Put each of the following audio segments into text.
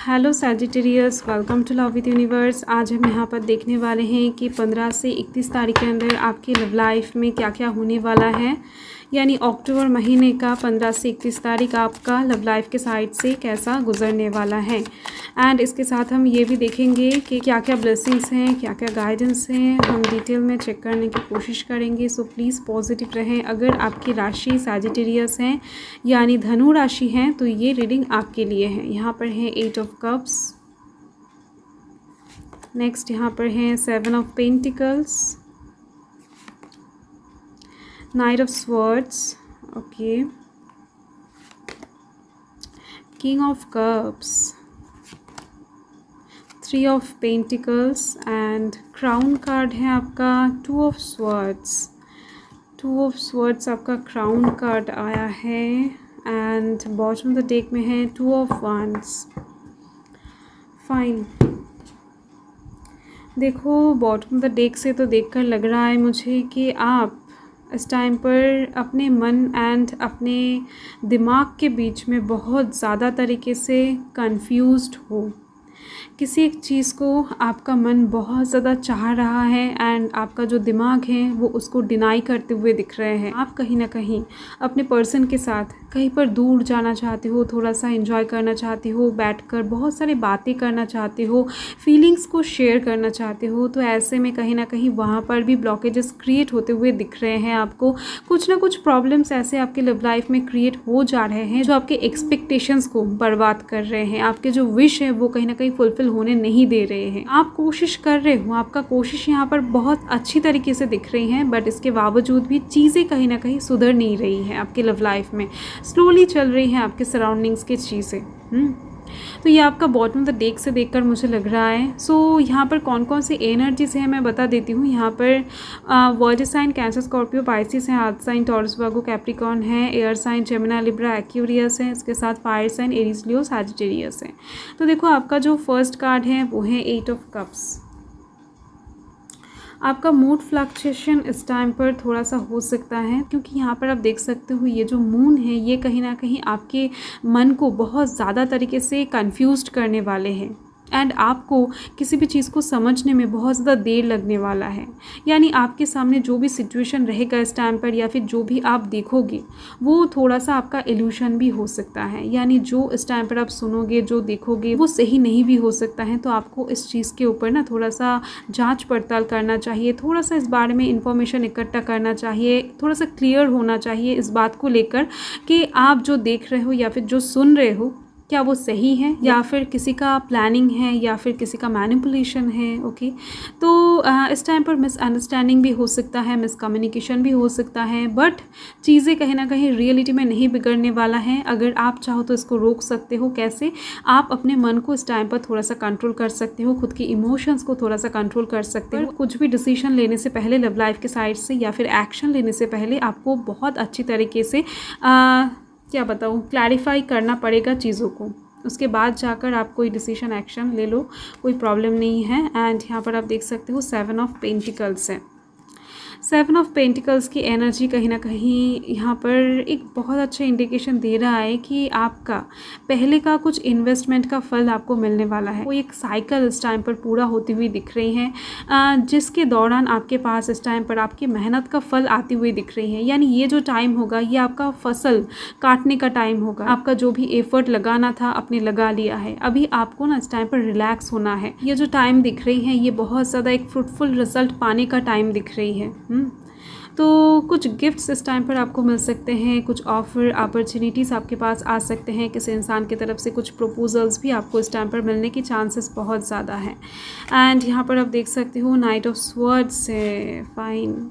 Hello Sagittarius, welcome to love with universe. आज हम यहाँ पर देखने वाले हैं कि 15 से 31 तारीख के अंदर आपकी लव लाइफ में क्या क्या होने वाला है। यानी अक्टूबर महीने का 15 से 31 तारीख आपका लव लाइफ के साइड से कैसा गुजरने वाला है। एंड इसके साथ हम ये भी देखेंगे कि क्या क्या ब्लेसिंग्स हैं, क्या क्या गाइडेंस हैं, हम डिटेल में चेक करने की कोशिश करेंगे। सो प्लीज़ पॉजिटिव रहें। अगर आपकी राशि सैजिटेरियस हैं यानी धनु राशि हैं तो ये रीडिंग आपके लिए है। यहाँ पर है 8 ऑफ कप्स, नेक्स्ट यहाँ पर है 7 of pentacles, night of swords, okay, king of cups, 3 of pentacles and crown card है आपका 2 ऑफ स्वॉर्ड्स। 2 ऑफ स्वॉर्ड्स आपका क्राउन कार्ड आया है and bottom of the deck में है 2 ऑफ wands। फाइन, देखो बॉटम ऑफ द डेक से तो देखकर लग रहा है मुझे कि आप इस टाइम पर अपने मन एंड अपने दिमाग के बीच में बहुत ज़्यादा तरीके से कंफ्यूज्ड हो। किसी एक चीज़ को आपका मन बहुत ज़्यादा चाह रहा है एंड आपका जो दिमाग है वो उसको डिनाई करते हुए दिख रहे हैं। आप कहीं ना कहीं अपने पर्सन के साथ कहीं पर दूर जाना चाहते हो, थोड़ा सा एंजॉय करना चाहते हो, बैठकर बहुत सारी बातें करना चाहते हो, फीलिंग्स को शेयर करना चाहते हो। तो ऐसे में कहीं ना कहीं वहाँ पर भी ब्लॉकेजेस क्रिएट होते हुए दिख रहे हैं आपको। कुछ ना कुछ प्रॉब्लम्स ऐसे आपके लव लाइफ में क्रिएट हो जा रहे हैं जो आपके एक्सपेक्टेशंस को बर्बाद कर रहे हैं। आपके जो विश है वो कहीं ना कहीं फुलफिल होने नहीं दे रहे हैं। आप कोशिश कर रहे हो, आपका कोशिश यहाँ पर बहुत अच्छी तरीके से दिख रही है, बट इसके बावजूद भी चीज़ें कहीं ना कहीं सुधर नहीं रही हैं आपकी लव लाइफ में। स्लोली चल रही हैं आपके सराउंडिंग्स की चीज़ें। तो ये आपका बॉटम ऑफ द डेक से देखकर मुझे लग रहा है। सो यहाँ पर कौन कौन सी एनर्जीज हैं मैं बता देती हूँ। यहाँ पर water sign Cancer, Scorpio, Pisces हैं, earth sign Taurus, Virgo, Capricorn है, air sign Gemini, Libra, Aquarius है, इसके साथ fire sign Aries, Leo, Sagittarius है। तो देखो आपका जो फर्स्ट कार्ड है वो है 8 ऑफ कप्स। आपका मूड फ्लक्चुएशन इस टाइम पर थोड़ा सा हो सकता है क्योंकि यहाँ पर आप देख सकते हो ये जो मून है ये कहीं ना कहीं आपके मन को बहुत ज़्यादा तरीके से कंफ्यूज्ड करने वाले हैं एंड आपको किसी भी चीज़ को समझने में बहुत ज़्यादा देर लगने वाला है। यानी आपके सामने जो भी सिचुएशन रहेगा इस टाइम पर या फिर जो भी आप देखोगे वो थोड़ा सा आपका इल्यूशन भी हो सकता है। यानी जो इस टाइम पर आप सुनोगे, जो देखोगे वो सही नहीं भी हो सकता है। तो आपको इस चीज़ के ऊपर ना थोड़ा सा जांच पड़ताल करना चाहिए, थोड़ा सा इस बारे में इंफॉर्मेशन इकट्ठा करना चाहिए, थोड़ा सा क्लियर होना चाहिए इस बात को लेकर कि आप जो देख रहे हो या फिर जो सुन रहे हो क्या वो सही है या फिर किसी का प्लानिंग है या फिर किसी का मैनिपुलेशन है। ओके, तो इस टाइम पर मिसअंडरस्टैंडिंग भी हो सकता है, मिसकम्युनिकेशन भी हो सकता है, बट चीज़ें कहीं ना कहीं रियलिटी में नहीं बिगड़ने वाला है। अगर आप चाहो तो इसको रोक सकते हो। कैसे? आप अपने मन को इस टाइम पर थोड़ा सा कंट्रोल कर सकते हो, खुद की इमोशंस को थोड़ा सा कंट्रोल कर सकते हो। कुछ भी डिसीजन लेने से पहले लव लाइफ के साइड से या फिर एक्शन लेने से पहले आपको बहुत अच्छी तरीके से क्या बताऊँ, क्लैरिफाई करना पड़ेगा चीज़ों को। उसके बाद जाकर आप कोई डिसीजन एक्शन ले लो, कोई प्रॉब्लम नहीं है। एंड यहाँ पर आप देख सकते हो 7 ऑफ पेंटिकल्स है। 7 ऑफ पेंटिकल्स की एनर्जी कहीं ना कहीं यहाँ पर एक बहुत अच्छा इंडिकेशन दे रहा है कि आपका पहले का कुछ इन्वेस्टमेंट का फल आपको मिलने वाला है। वो एक साइकिल इस टाइम पर पूरा होती हुई दिख रही है जिसके दौरान आपके पास इस टाइम पर आपकी मेहनत का फल आती हुई दिख रही है। यानी ये जो टाइम होगा ये आपका फसल काटने का टाइम होगा। आपका जो भी एफर्ट लगाना था आपने लगा लिया है, अभी आपको ना इस टाइम पर रिलैक्स होना है। ये जो टाइम दिख रही है ये बहुत ज़्यादा एक फ्रूटफुल रिजल्ट पाने का टाइम दिख रही है। तो कुछ गिफ्ट्स इस टाइम पर आपको मिल सकते हैं, कुछ ऑफर अपॉर्चुनिटीज़ आपके पास आ सकते हैं, किसी इंसान की तरफ से कुछ प्रपोजल्स भी आपको इस टाइम पर मिलने की चांसेस बहुत ज़्यादा हैं। एंड यहाँ पर आप देख सकते हो नाइट ऑफ स्वॉर्ड्स है। फाइन,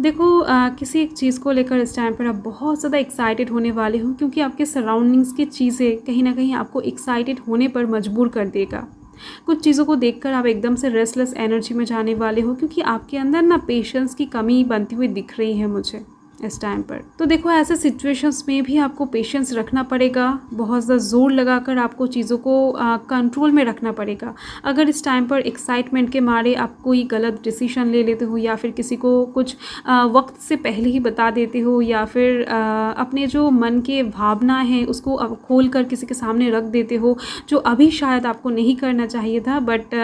देखो किसी एक चीज़ को लेकर इस टाइम पर आप बहुत ज़्यादा एक्साइटेड होने वाले हो क्योंकि आपके सराउंडिंग्स की चीज़ें कहीं ना कहीं आपको एक्साइटेड होने पर मजबूर कर देगा। कुछ चीज़ों को देखकर आप एकदम से रेस्टलेस एनर्जी में जाने वाले हो क्योंकि आपके अंदर ना पेशेंस की कमी बनती हुई दिख रही है मुझे इस टाइम पर। तो देखो ऐसे सिचुएशंस में भी आपको पेशेंस रखना पड़ेगा, बहुत ज़्यादा ज़ोर लगाकर आपको चीज़ों को कंट्रोल में रखना पड़ेगा। अगर इस टाइम पर एक्साइटमेंट के मारे आप कोई गलत डिसीजन ले लेते हो या फिर किसी को कुछ वक्त से पहले ही बता देते हो या फिर अपने जो मन के भावना है उसको खोल कर किसी के सामने रख देते हो, जो अभी शायद आपको नहीं करना चाहिए था, बट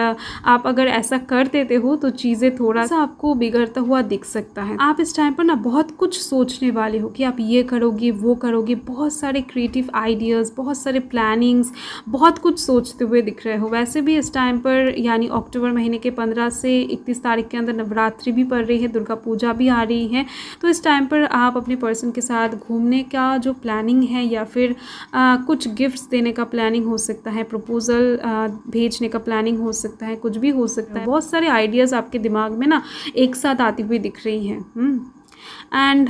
आप अगर ऐसा कर देते हो तो चीज़ें थोड़ा सा आपको बिगड़ता हुआ दिख सकता है। आप इस टाइम पर ना बहुत कुछ सोचने वाले हो कि आप ये करोगे वो करोगे, बहुत सारे क्रिएटिव आइडियाज़, बहुत सारे प्लानिंग्स, बहुत कुछ सोचते हुए दिख रहे हो। वैसे भी इस टाइम पर यानी अक्टूबर महीने के 15 से 31 तारीख के अंदर नवरात्रि भी पड़ रही है, दुर्गा पूजा भी आ रही है। तो इस टाइम पर आप अपने पर्सन के साथ घूमने का जो प्लानिंग है या फिर कुछ गिफ्ट्स देने का प्लानिंग हो सकता है, प्रपोजल भेजने का प्लानिंग हो सकता है, कुछ भी हो सकता है। बहुत सारे आइडियाज़ आपके दिमाग में ना एक साथ आती हुई दिख रही हैं। एंड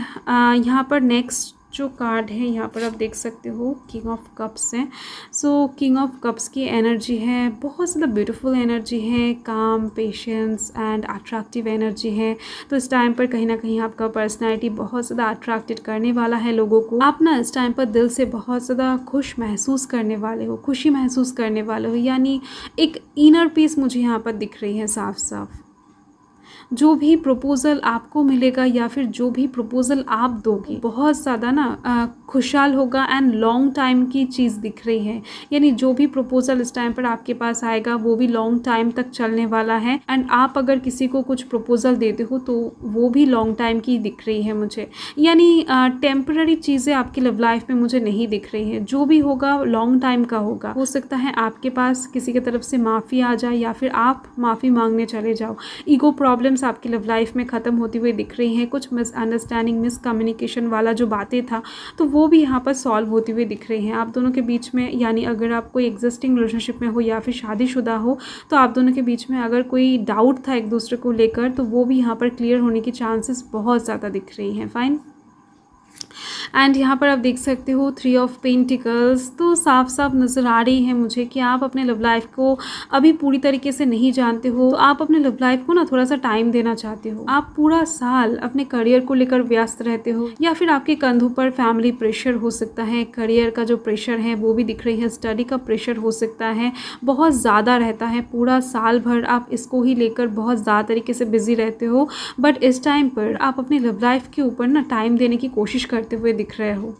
यहाँ पर नेक्स्ट जो कार्ड है यहाँ पर आप देख सकते हो किंग ऑफ कप्स है। सो किंग ऑफ कप्स की एनर्जी है, बहुत ज़्यादा ब्यूटीफुल एनर्जी है, काम, पेशेंस एंड अट्रैक्टिव एनर्जी है। तो इस टाइम पर कहीं ना कहीं आपका पर्सनैलिटी बहुत ज़्यादा अट्रैक्टेड करने वाला है लोगों को। आप ना इस टाइम पर दिल से बहुत ज़्यादा खुश महसूस करने वाले हो, खुशी महसूस करने वाले हो, यानी एक इनर पीस मुझे यहाँ पर दिख रही है साफ साफ। जो भी प्रपोज़ल आपको मिलेगा या फिर जो भी प्रपोज़ल आप दोगे बहुत ज़्यादा ना खुशहाल होगा एंड लॉन्ग टाइम की चीज़ दिख रही है। यानी जो भी प्रपोज़ल इस टाइम पर आपके पास आएगा वो भी लॉन्ग टाइम तक चलने वाला है। एंड आप अगर किसी को कुछ प्रपोज़ल देते हो तो वो भी लॉन्ग टाइम की दिख रही है मुझे, यानी टेम्पररी चीज़ें आपकी लव लाइफ में मुझे नहीं दिख रही है। जो भी होगा लॉन्ग टाइम का होगा। हो सकता है आपके पास किसी की तरफ से माफ़ी आ जाए या फिर आप माफ़ी मांगने चले जाओ। ईगो प्रॉब्लम्स आपकी लव लाइफ में ख़त्म होती हुई दिख रही हैं। कुछ मिसअंडरस्टैंडिंग, मिसकम्युनिकेशन वाला जो बातें था तो वो भी यहाँ पर सॉल्व होती हुई दिख रही हैं आप दोनों के बीच में। यानी अगर आप कोई एग्जिस्टिंग रिलेशनशिप में हो या फिर शादीशुदा हो तो आप दोनों के बीच में अगर कोई डाउट था एक दूसरे को लेकर तो वो भी यहाँ पर क्लियर होने की चांसेस बहुत ज़्यादा दिख रही हैं। फाइन। एंड यहाँ पर आप देख सकते हो 3 ऑफ पेंटिकल्स। तो साफ साफ नज़र आ रही है मुझे कि आप अपने लव लाइफ को अभी पूरी तरीके से नहीं जानते हो। तो आप अपने लव लाइफ को ना थोड़ा सा टाइम देना चाहते हो। आप पूरा साल अपने करियर को लेकर व्यस्त रहते हो या फिर आपके कंधों पर फैमिली प्रेशर हो सकता है, करियर का जो प्रेशर है वो भी दिख रही है, स्टडी का प्रेशर हो सकता है, बहुत ज़्यादा रहता है। पूरा साल भर आप इसको ही लेकर बहुत ज़्यादा तरीके से बिजी रहते हो। बट इस टाइम पर आप अपनी लव लाइफ के ऊपर ना टाइम देने की कोशिश करते हुए दिख रहे हो।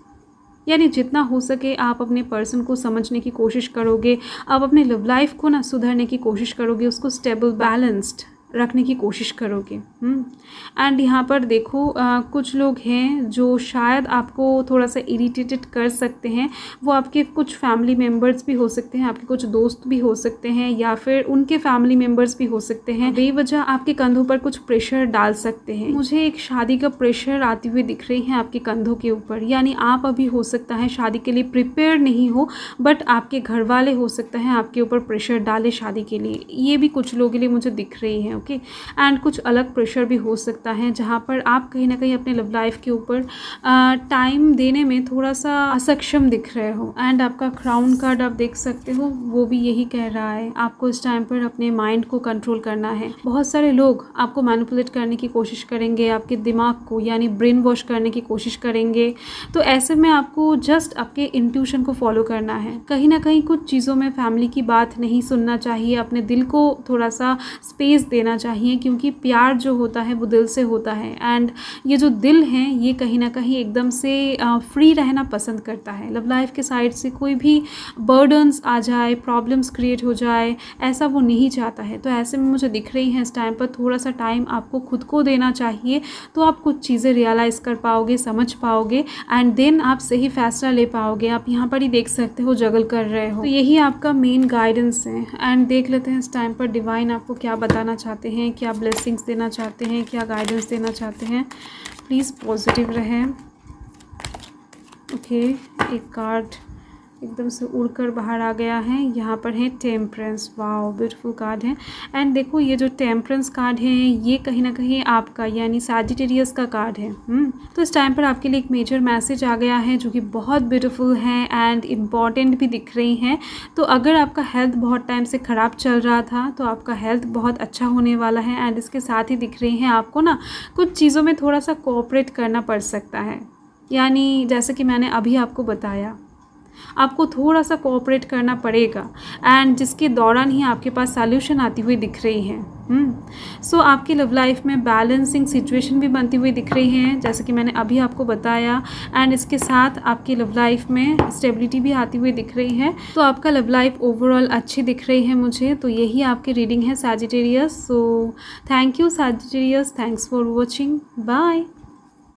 यानी जितना हो सके आप अपने पर्सन को समझने की कोशिश करोगे, आप अपने लव लाइफ को ना सुधारने की कोशिश करोगे, उसको स्टेबल बैलेंस्ड रखने की कोशिश करोगे। एंड यहाँ पर देखो कुछ लोग हैं जो शायद आपको थोड़ा सा इरिटेटेड कर सकते हैं। वो आपके कुछ फैमिली मेम्बर्स भी हो सकते हैं, आपके कुछ दोस्त भी हो सकते हैं या फिर उनके फैमिली मेम्बर्स भी हो सकते हैं। बेवजह आपके कंधों पर कुछ प्रेशर डाल सकते हैं। मुझे एक शादी का प्रेशर आती हुई दिख रही है आपके कंधों के ऊपर। यानी आप अभी हो सकता है शादी के लिए प्रिपेयर नहीं हो, बट आपके घर वाले हो सकता है आपके ऊपर प्रेशर डाले शादी के लिए। ये भी कुछ लोगों के लिए मुझे दिख रही है। ओके। एंड कुछ अलग प्रेशर भी हो सकता है जहाँ पर आप कहीं ना कहीं अपने लव लाइफ के ऊपर टाइम देने में थोड़ा सा असक्षम दिख रहे हो। एंड आपका क्राउन कार्ड आप देख सकते हो वो भी यही कह रहा है आपको इस टाइम पर अपने माइंड को कंट्रोल करना है। बहुत सारे लोग आपको मैनिपुलेट करने की कोशिश करेंगे, आपके दिमाग को यानी ब्रेन वॉश करने की कोशिश करेंगे। तो ऐसे में आपको जस्ट आपके इंट्यूशन को फॉलो करना है। कहीं ना कहीं कुछ चीज़ों में फैमिली की बात नहीं सुनना चाहिए, अपने दिल को थोड़ा सा स्पेस देना चाहिए, क्योंकि प्यार जो होता है वो दिल से होता है। एंड ये जो दिल है ये कहीं ना कहीं एकदम से फ्री रहना पसंद करता है। लव लाइफ के साइड से कोई भी बर्डन्स आ जाए, प्रॉब्लम्स क्रिएट हो जाए, ऐसा वो नहीं चाहता है। तो ऐसे में मुझे दिख रही है इस टाइम पर थोड़ा सा टाइम आपको खुद को देना चाहिए, तो आप कुछ चीज़ें रियलाइज़ कर पाओगे, समझ पाओगे एंड देन आप सही फैसला ले पाओगे। आप यहाँ पर ही देख सकते हो जगल कर रहे हो, तो यही आपका मेन गाइडेंस है। एंड देख लेते हैं इस टाइम पर डिवाइन आपको क्या बताना चाहते हैं, क्या ब्लेसिंग्स देना चाहते हैं, क्या गाइडेंस देना चाहते हैं। प्लीज़ पॉजिटिव रहें। ओके, एक कार्ड एकदम से उड़कर बाहर आ गया है। यहाँ पर है टेम्परेंस, वाओ ब्यूटीफुल कार्ड है। एंड देखो ये जो टेम्परेंस कार्ड है ये कहीं ना कहीं आपका यानी सैजिटेरियस का कार्ड है। तो इस टाइम पर आपके लिए एक मेजर मैसेज आ गया है जो कि बहुत ब्यूटीफुल है एंड इम्पॉर्टेंट भी दिख रही हैं। तो अगर आपका हेल्थ बहुत टाइम से ख़राब चल रहा था तो आपका हेल्थ बहुत अच्छा होने वाला है। एंड इसके साथ ही दिख रही हैं आपको ना कुछ चीज़ों में थोड़ा सा कोऑपरेट करना पड़ सकता है, यानी जैसे कि मैंने अभी आपको बताया आपको थोड़ा सा कोऑपरेट करना पड़ेगा एंड जिसके दौरान ही आपके पास सॉल्यूशन आती हुई दिख रही है। सो आपकी लव लाइफ में बैलेंसिंग सिचुएशन भी बनती हुई दिख रही है जैसे कि मैंने अभी आपको बताया। एंड इसके साथ आपकी लव लाइफ में स्टेबिलिटी भी आती हुई दिख रही है। तो आपका लव लाइफ ओवरऑल अच्छी दिख रही है मुझे। तो यही आपकी रीडिंग है Sagittarius. So thank you Sagittarius, thanks for watching, bye.